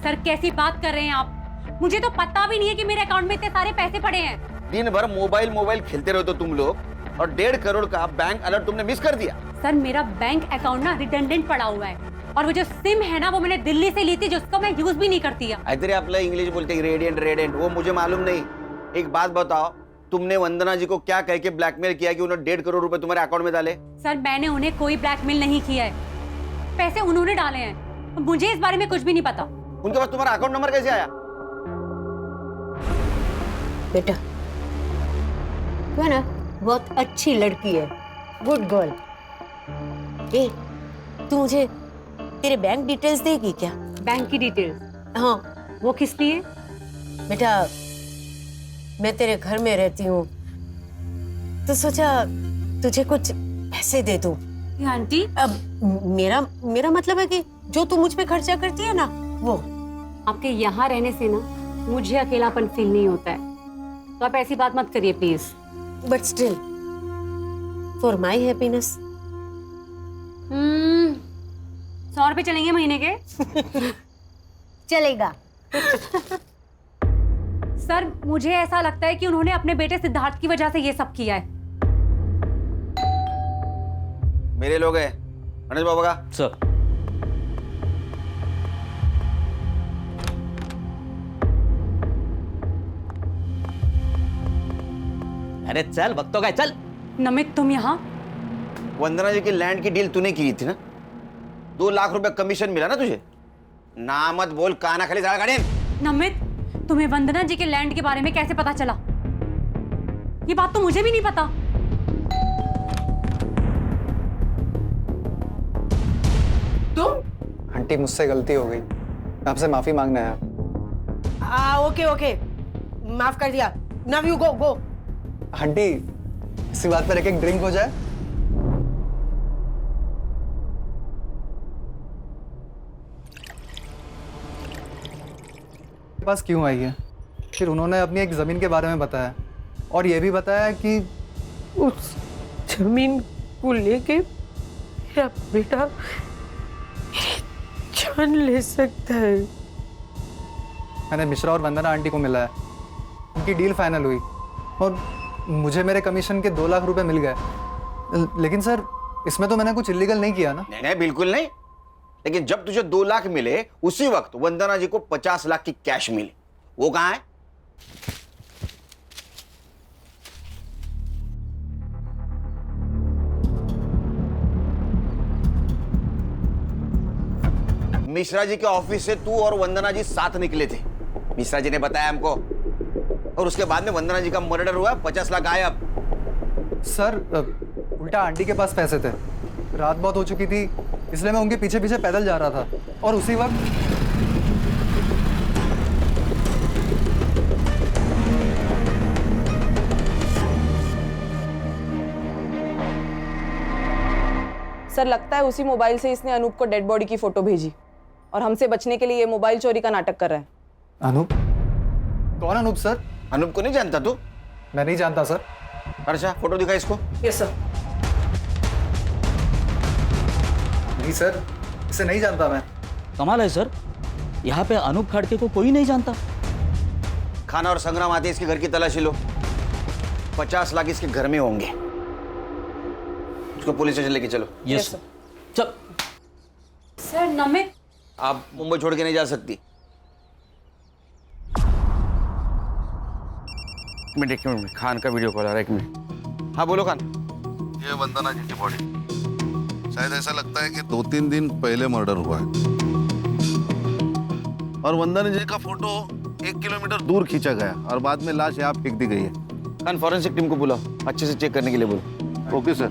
Speaker 6: सर कैसी बात कर रहे हैं आप? मुझे तो पता भी नहीं है कि मेरे अकाउंट में इतने सारे पैसे पड़े हैं।
Speaker 4: दिन भर मोबाइल खेलते रहते हो तुम लोग और 1.5 करोड़ का बैंक अलर्ट तुमने मिस कर दिया।
Speaker 6: सर मेरा बैंक अकाउंट ना रिडंडेंट पड़ा हुआ है और वो जो सिम है ना वो मैंने दिल्ली से ली थी जिसको मैं यूज भी नहीं करती है।
Speaker 4: अरे आप इंग्लिश बोलते हैं रेडियंट, वो मुझे मालूम नहीं। एक बात बताओ, तुमने वंदना जी को क्या कह के ब्लैकमेल किया कि उन्होंने 1.5 करोड़ रुपए तुम्हारे अकाउंट में डाले?
Speaker 6: सर मैंने उन्हें कोई ब्लैकमेल नहीं किया है, पैसे उन्होंने डाले हैं, मुझे इस बारे में कुछ भी नहीं पता।
Speaker 4: उनके पास तुम्हारा अकाउंट नंबर कैसे आया?
Speaker 3: बेटा तू है ना बहुत अच्छी लड़की है, गुड गर्ल। ए तू मुझे तेरे बैंक डिटेल्स देगी क्या?
Speaker 6: बैंक की डिटेल्स?
Speaker 3: हाँ।
Speaker 6: वो किस लिए?
Speaker 3: बेटा मैं तेरे घर में रहती हूँ तो सोचा तुझे कुछ पैसे दे दूं।
Speaker 6: आंटी
Speaker 3: अब मेरा मतलब है कि जो तू मुझ पे खर्चा करती है ना वो।
Speaker 6: आपके यहाँ रहने से ना मुझे अकेलापन फील नहीं होता है, तो आप ऐसी बात मत करिए please.
Speaker 3: But still for my happiness.
Speaker 6: 100 रुपए चलेंगे महीने के?
Speaker 3: चलेगा।
Speaker 6: सर मुझे ऐसा लगता है कि उन्होंने अपने बेटे सिद्धार्थ की वजह से ये सब किया है।
Speaker 4: मेरे लोग हैं गणेश बाबा का।
Speaker 14: सर अरे चल भक्तों का चल।
Speaker 6: नमित तुम यहाँ?
Speaker 4: वंदना जी की लैंड की डील तूने की थी ना, 2 लाख रुपए कमीशन मिला ना तुझे? ना मत बोल, काना खाली ज्यादा गाड़ी।
Speaker 6: नमित तुम्हें वंदना जी के लैंड के बारे में कैसे पता चला? ये बात तो मुझे भी नहीं पता।
Speaker 2: तुम? आंटी मुझसे गलती हो गई, आपसे माफी मांगना है।
Speaker 3: ओके माफ कर दिया। Now you go.
Speaker 2: आंटी इसी बात पर एक ड्रिंक हो जाए। पास क्यों आई है? फिर उन्होंने अपनी एक जमीन के बारे में बताया और ये भी बताया कि
Speaker 3: उस जमीन को लेके मेरा बेटा जान ले सकता है।
Speaker 2: मैंने मिश्रा और वंदना आंटी को मिला है, उनकी डील फाइनल हुई और मुझे मेरे कमीशन के 2 लाख रुपए मिल गए। लेकिन सर इसमें तो मैंने कुछ इलीगल नहीं किया ना?
Speaker 4: नहीं बिल्कुल नहीं, लेकिन जब तुझे 2 लाख मिले उसी वक्त वंदना जी को 50 लाख की कैश मिली, वो कहां है? मिश्रा जी के ऑफिस से तू और वंदना जी साथ निकले थे, मिश्रा जी ने बताया हमको, और उसके बाद में वंदना जी का मर्डर हुआ, 50 लाख गायब।
Speaker 2: सर उल्टा आंटी के पास पैसे थे, रात बहुत हो चुकी थी इसलिए मैं उनके पीछे पीछे पैदल जा रहा था और उसी वक्त
Speaker 11: सर लगता है उसी मोबाइल से इसने अनूप को डेड बॉडी की फोटो भेजी और हमसे बचने के लिए ये मोबाइल चोरी का नाटक कर रहा है।
Speaker 2: अनूप? कौन अनूप सर?
Speaker 4: अनूप को नहीं जानता तू?
Speaker 2: मैं नहीं जानता सर।
Speaker 4: अच्छा फोटो दिखा इसको।
Speaker 11: Yes sir.
Speaker 2: नहीं सर, इसे नहीं जानता मैं।
Speaker 14: कमाल है सर, यहाँ पे अनूप खड़के को कोई नहीं जानता।
Speaker 4: खाना और संग्राम आते इसके घर की तलाशी लो, 50 लाख इसके घर में होंगे। उसको पुलिस स्टेशन लेके चलो।
Speaker 14: Yes sir. चल।
Speaker 6: सर नमित
Speaker 4: आप मुंबई छोड़ के नहीं जा सकती। एक मिनट खान का वीडियो कॉल आ रहा है, 1 मिनट। हाँ बोलो खान।
Speaker 10: ये वंदना जी की बॉडी, शायद ऐसा लगता है कि 2-3 दिन पहले मर्डर हुआ है और वंदना जी का फोटो 1 किलोमीटर दूर खींचा गया और बाद में लाश यहाँ फेंक दी गई है।
Speaker 4: खान फॉरेंसिक टीम को बुलाओ, अच्छे से चेक करने के लिए बोलो।
Speaker 10: Okay sir.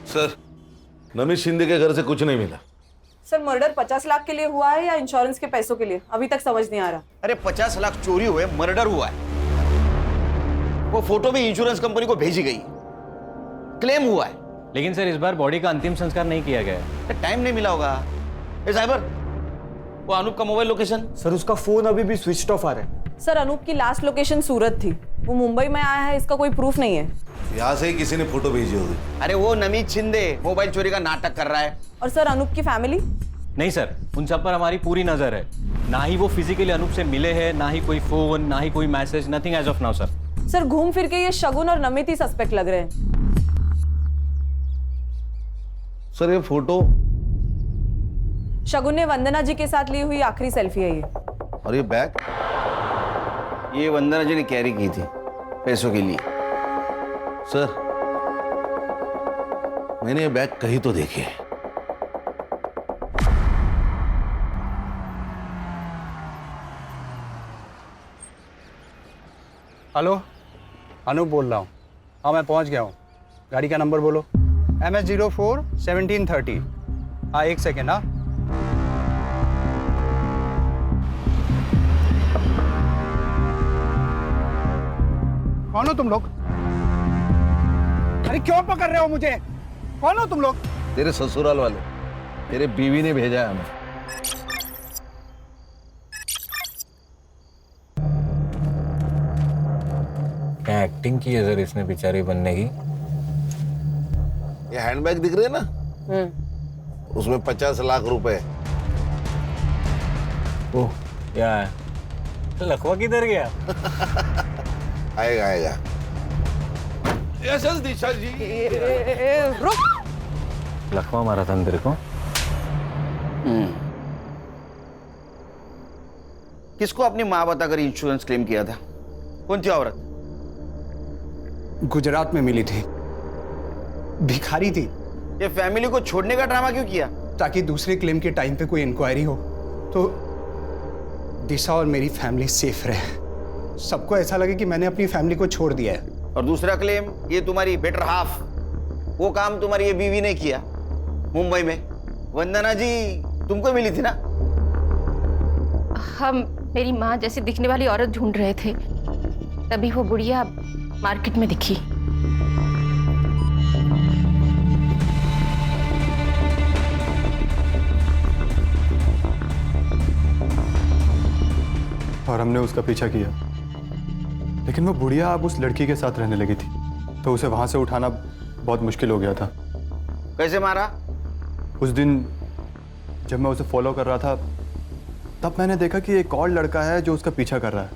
Speaker 10: Sir Namit Shinde के घर से कुछ नहीं मिला।
Speaker 11: सर मर्डर 50 लाख के लिए हुआ है या इंश्योरेंस के पैसों के लिए, अभी तक समझ नहीं आ रहा।
Speaker 4: अरे 50 लाख चोरी हुए, मर्डर हुआ है। वो फोटो भी इंश्योरेंस कंपनी को भेजी गई, क्लेम हुआ है।
Speaker 12: लेकिन सर इस बार बॉडी का अंतिम संस्कार नहीं किया गया है।
Speaker 4: टाइम नहीं मिला होगा। ए साइबर, वो अनूप का मोबाइल लोकेशन?
Speaker 15: सर उसका फोन अभी भी स्विच ऑफ आ रहा है।
Speaker 11: सर अनूप की लास्ट लोकेशन सूरत थी, वो मुंबई में आया है इसका कोई प्रूफ नहीं है।
Speaker 10: यहाँ से ही किसी ने फोटो भेजी होगी।
Speaker 4: अरे वो नमीत शिंदे मोबाइल चोरी का नाटक कर रहा है।
Speaker 11: और सर अनूप की फैमिली?
Speaker 12: नहीं सर, उन सब पर हमारी पूरी नजर है। ना ही वो फिजिकली अनूप से मिले हैं, ना ही कोई फोन, ना ही कोई message, nothing as of now sir.
Speaker 11: Sir घूम फिर के ये शगुन और नमित ही सस्पेक्ट लग रहे हैं।
Speaker 10: सर ये फोटो
Speaker 11: शगुन ने वंदना जी के साथ ली हुई आखिरी सेल्फी है ये।
Speaker 10: और ये बैग?
Speaker 4: ये वंदना जी ने कैरी की थी पैसों के लिए।
Speaker 10: सर मैंने ये बैग कहीं तो देखी है।
Speaker 2: हेलो, अनूप बोल रहा हूँ। हाँ मैं पहुँच गया हूँ। गाड़ी का नंबर बोलो। MS04 1730। हाँ एक सेकेंड। हाँ कौन हो तुम लोग? अरे क्यों पकड़ रहे हो मुझे? कौन हो तुम लोग?
Speaker 10: तेरे ससुराल वाले, तेरे बीवी ने भेजा है हमें।
Speaker 12: क्या एक्टिंग की है सर इसने बेचारी बनने की।
Speaker 10: ये हैंडबैग दिख रहे हैं ना, उसमें 50 लाख रुपए।
Speaker 12: ओह क्या है? लखवा किधर गया?
Speaker 10: आएगा आएगा। यस दिशा जी।
Speaker 12: रुक। लखवा मारा था तेरे को?
Speaker 4: किसको अपनी माँ बताकर इंश्योरेंस क्लेम किया था? कौन थी औरत?
Speaker 2: गुजरात में मिली थी, भिखारी थी।
Speaker 4: ये फैमिली को छोड़ने का ड्रामा क्यों किया?
Speaker 2: ताकि दूसरे क्लेम के टाइम पे कोई इंक्वायरी हो तो दिशा और मेरी फैमिली सेफ रहे। सबको ऐसा लगे कि मैंने अपनी फैमिली को छोड़ दिया है।
Speaker 4: और दूसरा क्लेम, ये तुम्हारी बेटर हाफ, वो काम तुम्हारी ये बीवी ने किया मुंबई में। वंदना जी तुमको मिली थी ना?
Speaker 13: हम मेरी माँ जैसी दिखने वाली औरत ढूंढ रहे थे, तभी वो बुढ़िया मार्केट में दिखी।
Speaker 17: और हमने उसका पीछा किया, लेकिन वो बुढ़िया अब उस लड़की के साथ रहने लगी थी, तो उसे वहां से उठाना बहुत मुश्किल हो गया था।
Speaker 4: कैसे मारा?
Speaker 17: उस दिन जब मैं उसे फॉलो कर रहा था, तब मैंने देखा कि एक और लड़का है जो उसका पीछा कर रहा है।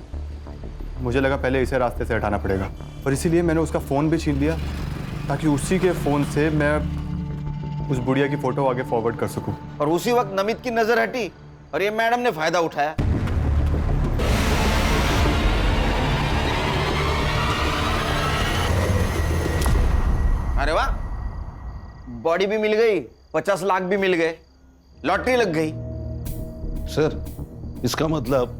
Speaker 17: मुझे लगा पहले इसे रास्ते से हटाना पड़ेगा, और इसीलिए मैंने उसका फ़ोन भी छीन लिया, ताकि उसी के फ़ोन से मैं उस बुढ़िया की फ़ोटो आगे फॉरवर्ड कर सकूं।
Speaker 4: और उसी वक्त नमित की नजर हटी और ये मैडम ने फायदा उठाया। अरे वाह, बॉडी भी मिल गई, 50 लाख भी मिल गए, लॉटरी लग गई।
Speaker 10: सर इसका मतलब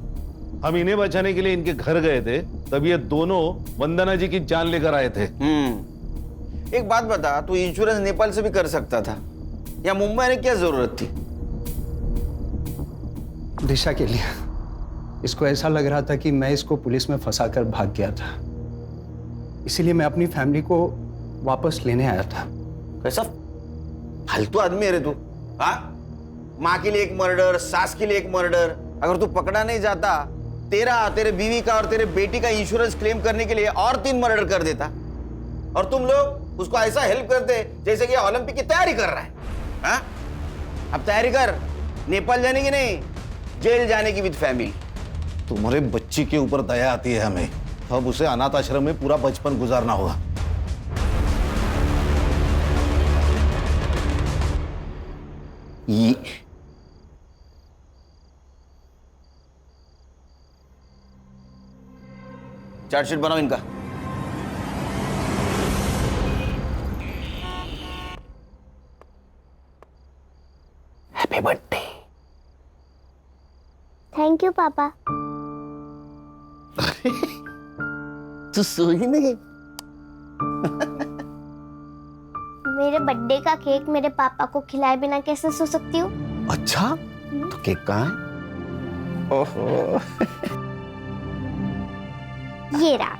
Speaker 10: हम इन्हें बचाने के लिए इनके घर गए थे, तब ये दोनों वंदना जी की जान लेकर आए थे।
Speaker 4: एक बात बता, तू इंश्योरेंस नेपाल से भी कर सकता था, या मुंबई में क्या जरूरत थी?
Speaker 2: दिशा के लिए। इसको ऐसा लग रहा था कि मैं इसको पुलिस में फंसाकर भाग गया था, इसीलिए मैं अपनी फैमिली को वापस लेने आया था।
Speaker 4: कैसा फालतू आदमी है रे तू? हाँ, माँ के लिए एक मर्डर, सास के लिए एक मर्डर। अगर तू पकड़ा नहीं जाता, तेरे बीवी का और तेरे बेटी का इंश्योरेंस क्लेम करने के लिए और 3 मर्डर कर देता, और तुम लोग उसको ऐसा हेल्प करते जैसे कि ओलंपिक की तैयारी कर रहा है। हाँ? अब तैयारी कर, नेपाल जाने की नहीं, जेल जाने की विद फैमिली।
Speaker 10: तुम्हारे बच्ची के ऊपर दया आती है हमें, अब उसे अनाथ आश्रम में पूरा बचपन गुजारना होगा।
Speaker 4: ये चार्जशीट बनाओ इनका। Happy birthday.
Speaker 5: थैंक यू पापा।
Speaker 4: तू सोई नहीं?
Speaker 5: मेरे बर्थडे का केक मेरे पापा को खिलाए बिना कैसे सो सकती हूँ?
Speaker 4: अच्छा, तो केक कहाँ है? ओहो।
Speaker 5: ये रहा।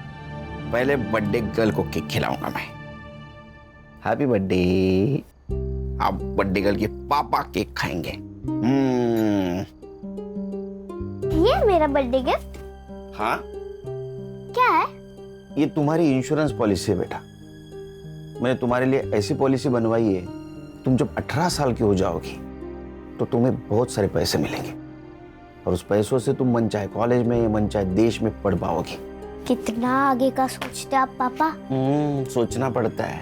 Speaker 4: पहले बर्थडे गर्ल को केक खिलाऊंगा मैं। Happy birthday. आप बर्थडे गर्ल के पापा केक खाएंगे।
Speaker 5: ये मेरा बर्थडे गिफ्ट।
Speaker 4: हाँ,
Speaker 5: क्या है?
Speaker 4: ये तुम्हारी इंश्योरेंस पॉलिसी है बेटा। मैंने तुम्हारे लिए ऐसी पॉलिसी बनवाई है, तुम जब 18 साल की हो जाओगी तो तुम्हें बहुत सारे पैसे मिलेंगे और उस पैसों से तुम मन चाहे कॉलेज में, मन चाहे देश में पढ़ पाओगी।
Speaker 5: कितना आगे का सोचते आप पापा।
Speaker 4: सोचना पड़ता है।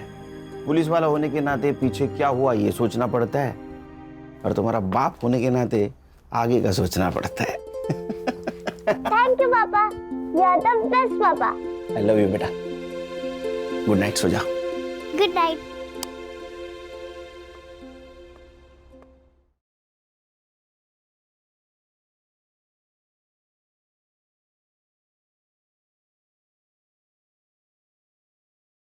Speaker 4: पुलिस वाला होने के नाते पीछे क्या हुआ ये सोचना पड़ता है, और तुम्हारा बाप होने के नाते आगे का सोचना पड़ता है।
Speaker 5: थैंक यू पापा, यू आर द बेस्ट पापा।
Speaker 4: आई लव यू बेटा। गुड नाइट, सो जाओ।
Speaker 5: Good night.